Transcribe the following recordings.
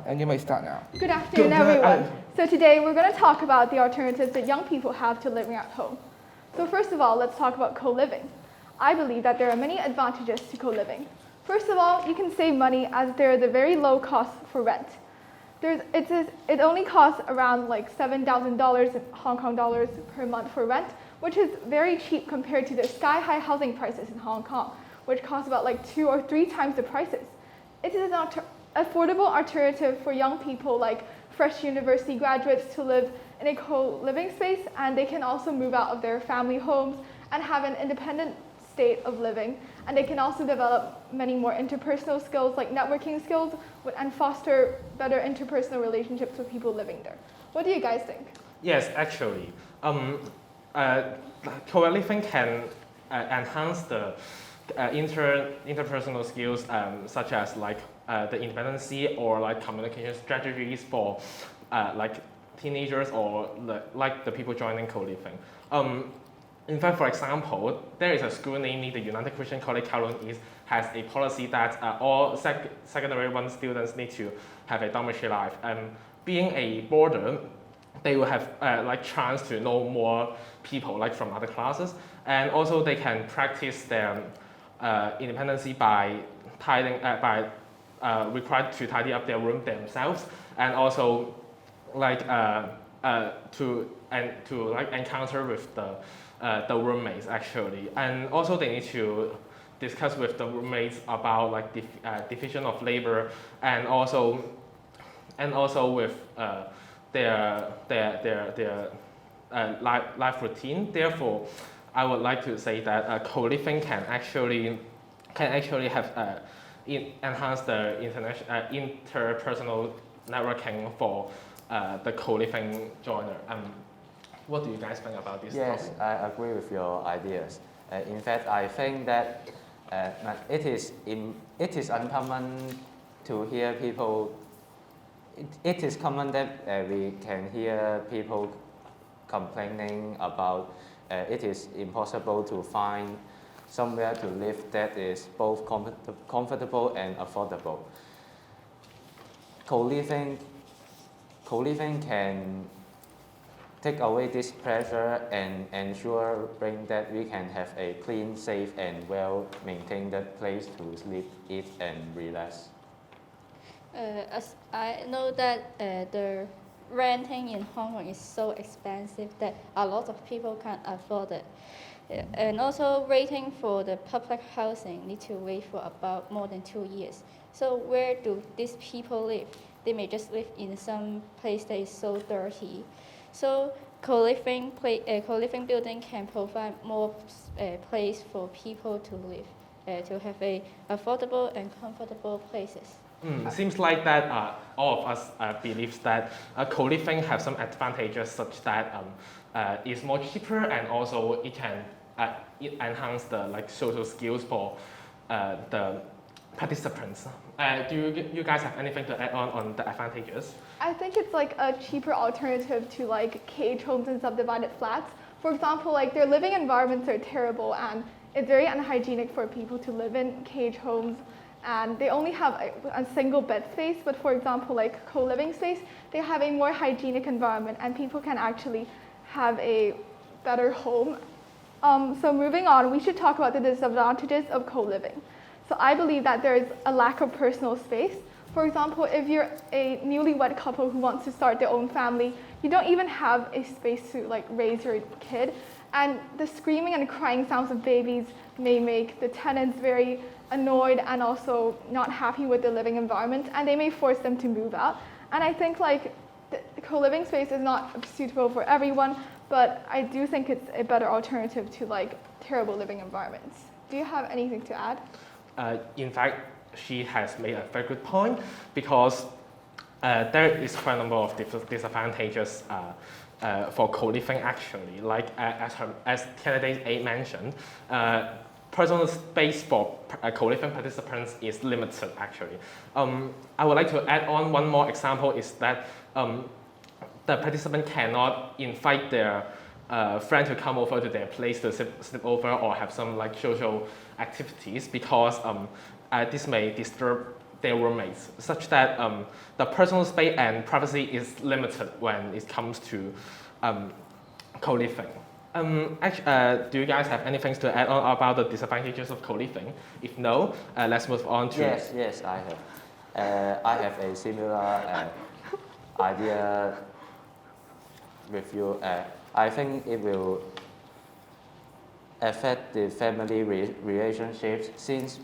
And you may start now. Good afternoon, everyone. So today we're going to talk about the alternatives that young people have to living at home. So first of all, let's talk about co-living. I believe that there are many advantages to co-living. First of all, you can save money as there is a very low cost for rent. It only costs around like $7,000 in Hong Kong dollars per month for rent, which is very cheap compared to the sky-high housing prices in Hong Kong, which cost about like 2 or 3 times the prices. It is an affordable alternative for young people like fresh university graduates to live in a co-living space, and they can also move out of their family homes and have an independent state of living. And they can also develop many more interpersonal skills like networking skills and foster better interpersonal relationships with people living there. What do you guys think? Yes, actually, co-living can enhance the interpersonal skills such as like the independency or like communication strategies for like teenagers or like the people joining co-living. In fact, for example, there is a school, namely the United Christian College Kowloon East, has a policy that all secondary one students need to have a dormitory life. Being a boarder, they will have like chance to know more people like from other classes, and also they can practice their independency by required to tidy up their room themselves, and also like to like encounter with the roommates actually, and also they need to discuss with the roommates about like division of labor, and also with their life routine. Therefore, I would like to say that co-living can actually have enhance the interpersonal networking for the co-living joiner. What do you guys think about this? Yes, topic? I agree with your ideas. In fact, I think that it is uncommon to hear people. It is common that we can hear people complaining about it is impossible to find somewhere to live that is both comfortable and affordable. Co-living can take away this pressure and ensuring that we can have a clean, safe, and well-maintained place to sleep, eat, and relax. As I know that the renting in Hong Kong is so expensive that a lot of people can't afford it. And also waiting for the public housing need to wait for about more than 2 years. So where do these people live? They may just live in some place that is so dirty. So co-living building can provide more place for people to live, to have a affordable and comfortable places. Seems like that all of us believes that co-living have some advantages such that it's more cheaper, and also it can enhance the like social skills for the participants. Do you guys have anything to add on the advantages? I think it's like a cheaper alternative to like cage homes and subdivided flats. For example, like their living environments are terrible, and it's very unhygienic for people to live in cage homes, and they only have a single bed space. But for example, like co-living space, they have a more hygienic environment, and people can actually have a better home. So moving on, we should talk about the disadvantages of co-living. So I believe that there is a lack of personal space. For example, if you're a newlywed couple who wants to start their own family, you don't even have a space to like raise your kid. And the screaming and crying sounds of babies may make the tenants very annoyed and also not happy with the living environment, and they may force them to move out. And I think like the co-living space is not suitable for everyone, but I do think it's a better alternative to like terrible living environments. Do you have anything to add? In fact, she has made a very good point, because there is quite a number of disadvantages for co-living actually. Like as candidate A mentioned, personal space for co-living participants is limited actually. I would like to add on one more example is that the participant cannot invite their friend to come over to their place to sleep over or have some like social activities, because this may disturb their roommates, such that the personal space and privacy is limited when it comes to co-living. Do you guys have anything to add on about the disadvantages of co-living? If no, let's move on to... Yes, I have. I have a similar idea with you. I think it will affect the family relationships since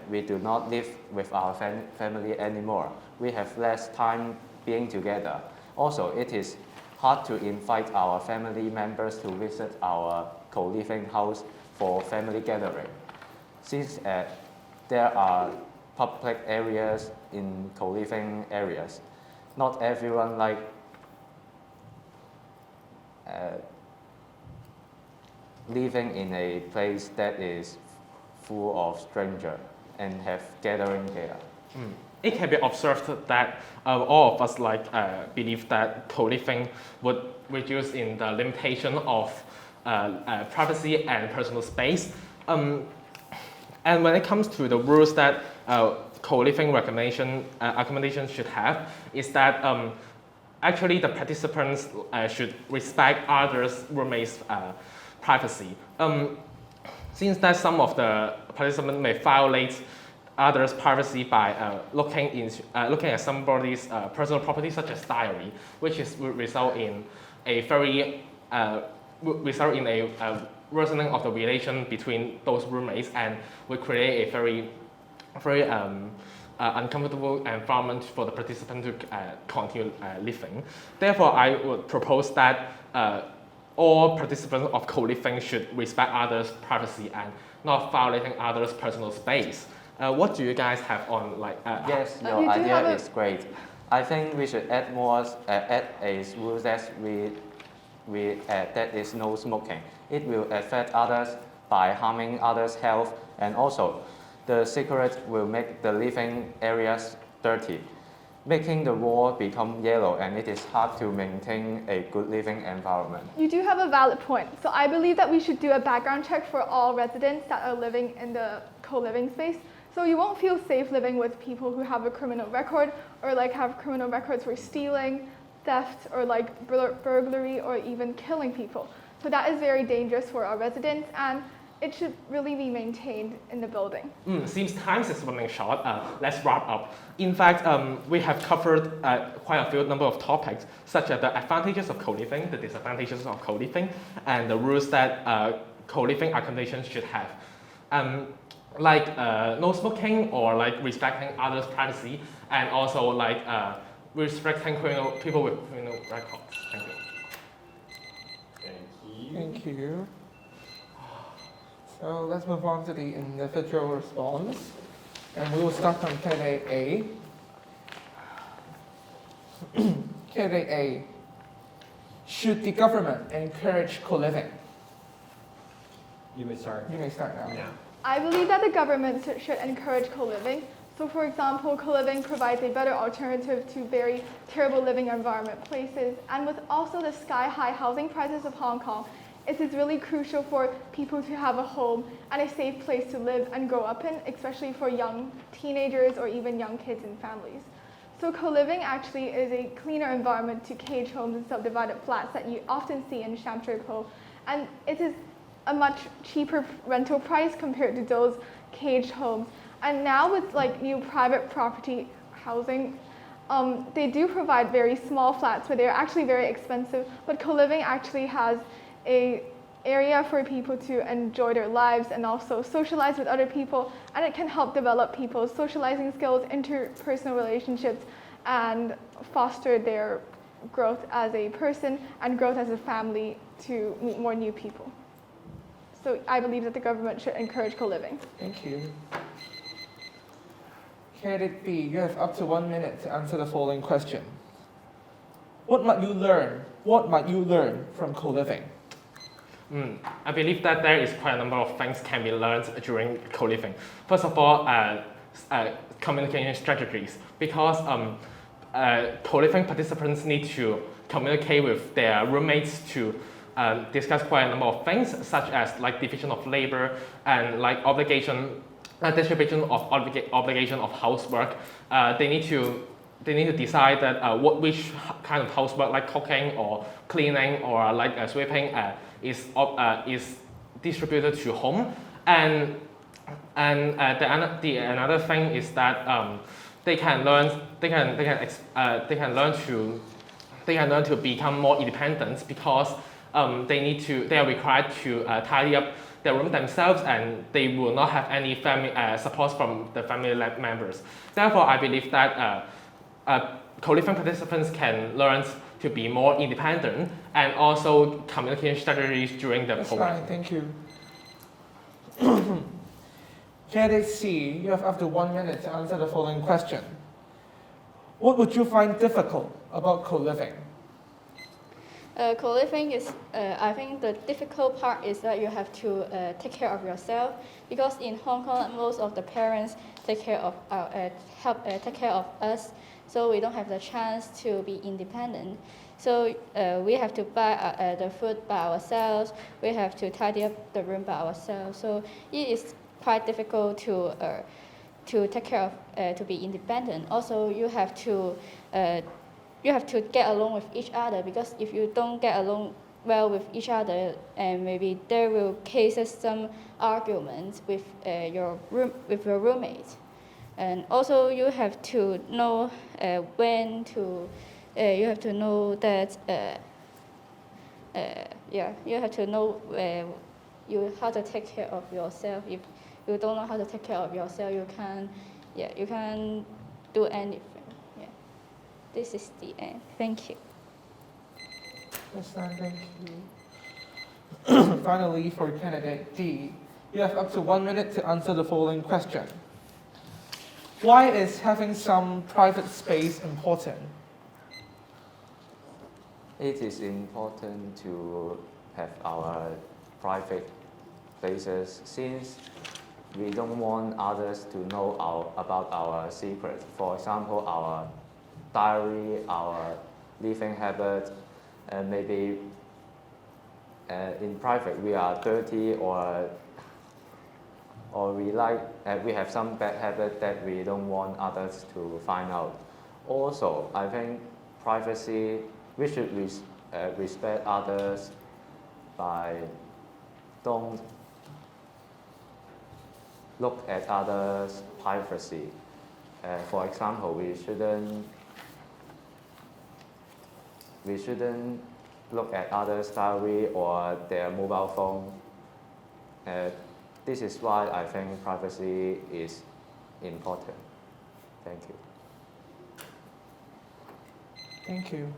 we do not live with our family anymore. We have less time being together. Also, it is hard to invite our family members to visit our co-living house for family gathering. Since there are public areas in co-living areas, not everyone like living in a place that is full of strangers and have gathering there. It can be observed that all of us believe that co-living would reduce in the limitation of privacy and personal space. And when it comes to the rules that co-living accommodations should have, is that actually the participants should respect others' roommates' privacy. Since that some of the participants may violate others' privacy by looking at somebody's personal property, such as diary, which would result in a worsening of the relation between those roommates and would create a very uncomfortable environment for the participant to continue living. Therefore, I would propose that all participants of co-living should respect others' privacy and not violating others' personal space. What do you guys have on Yes, your idea is great. I think we should add more, add a rule that that is no smoking. It will affect others by harming others' health, and also the cigarette will make the living areas dirty, making the wall become yellow, and it is hard to maintain a good living environment. You do have a valid point. So I believe that we should do a background check for all residents that are living in the co-living space. So you won't feel safe living with people who have a criminal record or have criminal records for stealing, theft, or burglary, or even killing people. So that is very dangerous for our residents, and it should really be maintained in the building. Seems time is running short. Let's wrap up. In fact, we have covered quite a few number of topics, such as the advantages of co-living, the disadvantages of co-living, and the rules that co-living accommodations should have. No smoking, or respecting others' privacy, and also restricting people with criminal records. Thank you. Thank you. So let's move on to the individual response, and we will start from candidate A. Candidate A, should the government encourage co-living? You may start. You may start now. Yeah. I believe that the government should encourage co-living. So for example, co-living provides a better alternative to very terrible living environment places. And with also the sky-high housing prices of Hong Kong, it is really crucial for people to have a home and a safe place to live and grow up in, especially for young teenagers or even young kids and families. So co-living actually is a cleaner environment to cage homes and subdivided flats that you often see in Sham Shui Po. And it is a much cheaper rental price compared to those caged homes. And now with new private property housing, they do provide very small flats where they're actually very expensive, but co-living actually has an area for people to enjoy their lives and also socialize with other people, and it can help develop people's socializing skills, interpersonal relationships, and foster their growth as a person and growth as a family to meet more new people. So I believe that the government should encourage co-living. Thank you. Candidate B, you have up to 1 minute to answer the following question. What might you learn? What might you learn from co-living? I believe that there is quite a number of things can be learned during co-living. First of all, communication strategies, because co-living participants need to communicate with their roommates to discuss quite a number of things, such as division of labor and obligation distribution of obligation of housework. They need to decide that which kind of housework, like cooking or cleaning or like sweeping, is distributed to home. And another thing is that they can learn to become more independent, because they are required to tidy up their room themselves, and they will not have any family support from the family members. Therefore, I believe that co-living participants can learn to be more independent, and also communication strategies during the That's program. fine, thank you. Candidate C, you have up to 1 minute to answer the following question. What would you find difficult about co-living? Co-living is, I think the difficult part is that you have to take care of yourself, because in Hong Kong most of the parents take care of take care of us, so we don't have the chance to be independent. So we have to buy the food by ourselves. We have to tidy up the room by ourselves. So it is quite difficult to take care of to be independent. Also, you have to get along with each other, because if you don't get along well with each other, and maybe there will cases some arguments with your roommate. And also you have to know when to you have to know that you have to know how to take care of yourself. If you don't know how to take care of yourself, you can't do anything. This is the end. Thank you. Yes, thank you. Finally, for candidate D, you have up to 1 minute to answer the following question. Why is having some private space important? It is important to have our private places, since we don't want others to know about our secrets. For example, our diary, our living habits, and maybe in private we are dirty, or we have some bad habit that we don't want others to find out. Also, I think privacy, we should respect others by don't look at others' privacy. For example, we shouldn't look at others' diary or their mobile phone. This is why I think privacy is important. Thank you. Thank you.